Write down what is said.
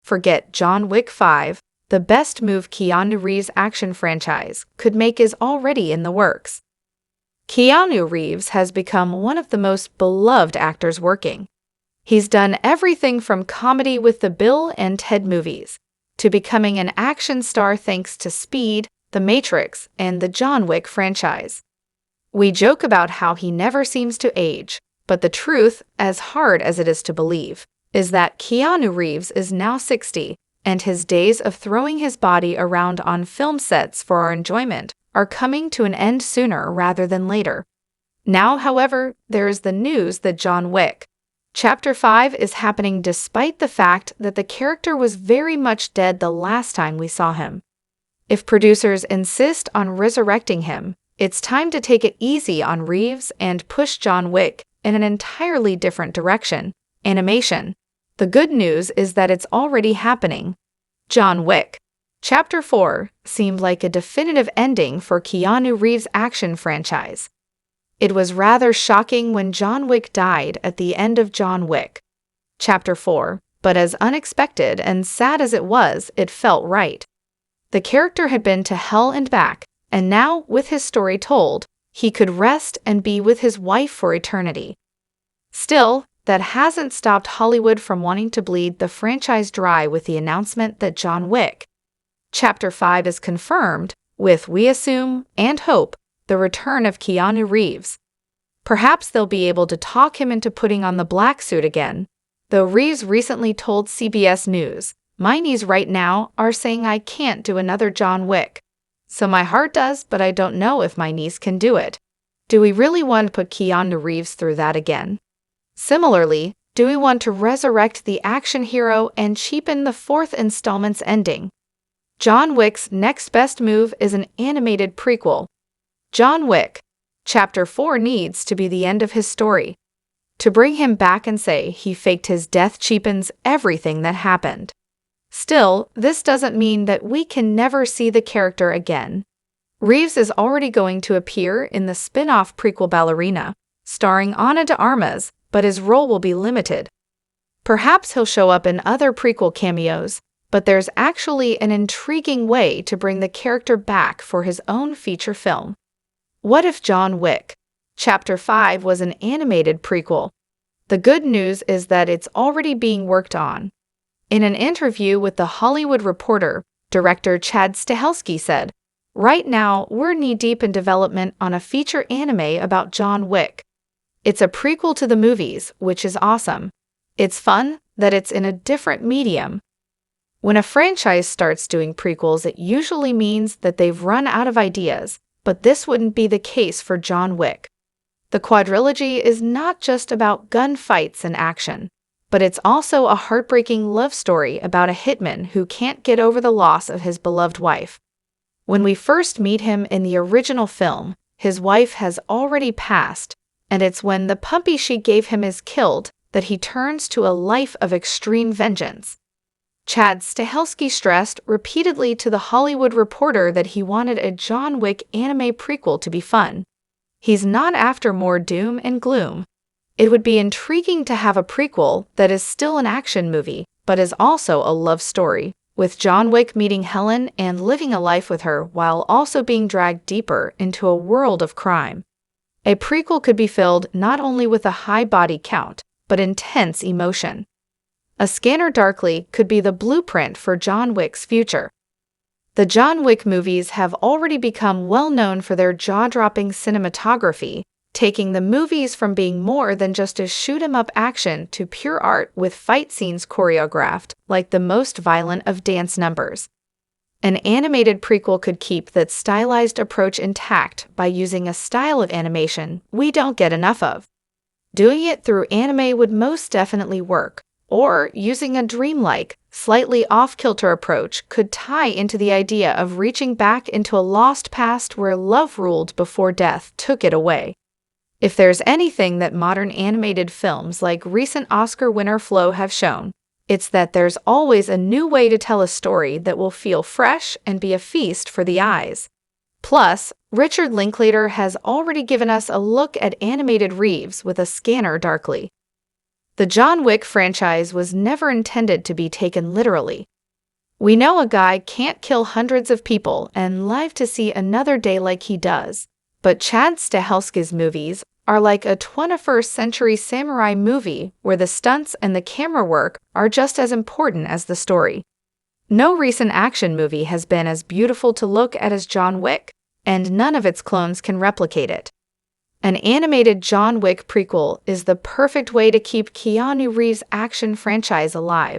Forget John Wick 5, the best move Keanu Reeves' action franchise could make is already in the works. Keanu Reeves has become one of the most beloved actors working. He's done everything from comedy with the Bill and Ted movies, to becoming an action star thanks to Speed, The Matrix, and the John Wick franchise. We joke about how he never seems to age, but the truth, as hard as it is to believe, is that Keanu Reeves is now 60, and his days of throwing his body around on film sets for our enjoyment are coming to an end sooner rather than later. Now, however, there is the news that John Wick Chapter 5 is happening despite the fact that the character was very much dead the last time we saw him. If producers insist on resurrecting him, it's time to take it easy on Reeves and push John Wick in an entirely different direction: animation. The good news is that it's already happening. John Wick Chapter 4 seemed like a definitive ending for Keanu Reeves' action franchise. It was rather shocking when John Wick died at the end of John Wick Chapter 4, but as unexpected and sad as it was, it felt right. The character had been to hell and back, and now, with his story told, he could rest and be with his wife for eternity. Still, that hasn't stopped Hollywood from wanting to bleed the franchise dry with the announcement that John Wick Chapter 5 is confirmed, with, we assume, and hope, the return of Keanu Reeves. Perhaps they'll be able to talk him into putting on the black suit again, though Reeves recently told CBS News, "My knees right now are saying I can't do another John Wick. So my heart does, but I don't know if my knees can do it." Do we really want to put Keanu Reeves through that again? Similarly, do we want to resurrect the action hero and cheapen the fourth installment's ending? John Wick's next best move is an animated prequel. John Wick Chapter 4 needs to be the end of his story. To bring him back and say he faked his death cheapens everything that happened. Still, this doesn't mean that we can never see the character again. Reeves is already going to appear in the spin-off prequel Ballerina, starring Ana de Armas, but his role will be limited. Perhaps he'll show up in other prequel cameos, but there's actually an intriguing way to bring the character back for his own feature film. What if John Wick Chapter 5 was an animated prequel? The good news is that it's already being worked on. In an interview with The Hollywood Reporter, director Chad Stahelski said, "Right now, we're knee-deep in development on a feature anime about John Wick. It's a prequel to the movies, which is awesome. It's fun that it's in a different medium." When a franchise starts doing prequels, it usually means that they've run out of ideas, but this wouldn't be the case for John Wick. The quadrilogy is not just about gunfights and action, but it's also a heartbreaking love story about a hitman who can't get over the loss of his beloved wife. When we first meet him in the original film, his wife has already passed, and it's when the puppy she gave him is killed that he turns to a life of extreme vengeance. Chad Stahelski stressed repeatedly to The Hollywood Reporter that he wanted a John Wick anime prequel to be fun. He's not after more doom and gloom. It would be intriguing to have a prequel that is still an action movie, but is also a love story, with John Wick meeting Helen and living a life with her while also being dragged deeper into a world of crime. A prequel could be filled not only with a high body count, but intense emotion. A Scanner Darkly could be the blueprint for John Wick's future. The John Wick movies have already become well known for their jaw-dropping cinematography, taking the movies from being more than just a shoot-'em-up action to pure art with fight scenes choreographed like the most violent of dance numbers. An animated prequel could keep that stylized approach intact by using a style of animation we don't get enough of. Doing it through anime would most definitely work, or using a dreamlike, slightly off-kilter approach could tie into the idea of reaching back into a lost past where love ruled before death took it away. If there's anything that modern animated films like recent Oscar winner Flow have shown, it's that there's always a new way to tell a story that will feel fresh and be a feast for the eyes. Plus, Richard Linklater has already given us a look at animated Reeves with A Scanner Darkly. The John Wick franchise was never intended to be taken literally. We know a guy can't kill hundreds of people and live to see another day like he does, but Chad Stahelski's movies are like a 21st century samurai movie where the stunts and the camera work are just as important as the story. No recent action movie has been as beautiful to look at as John Wick, and none of its clones can replicate it. An animated John Wick prequel is the perfect way to keep Keanu Reeves' action franchise alive.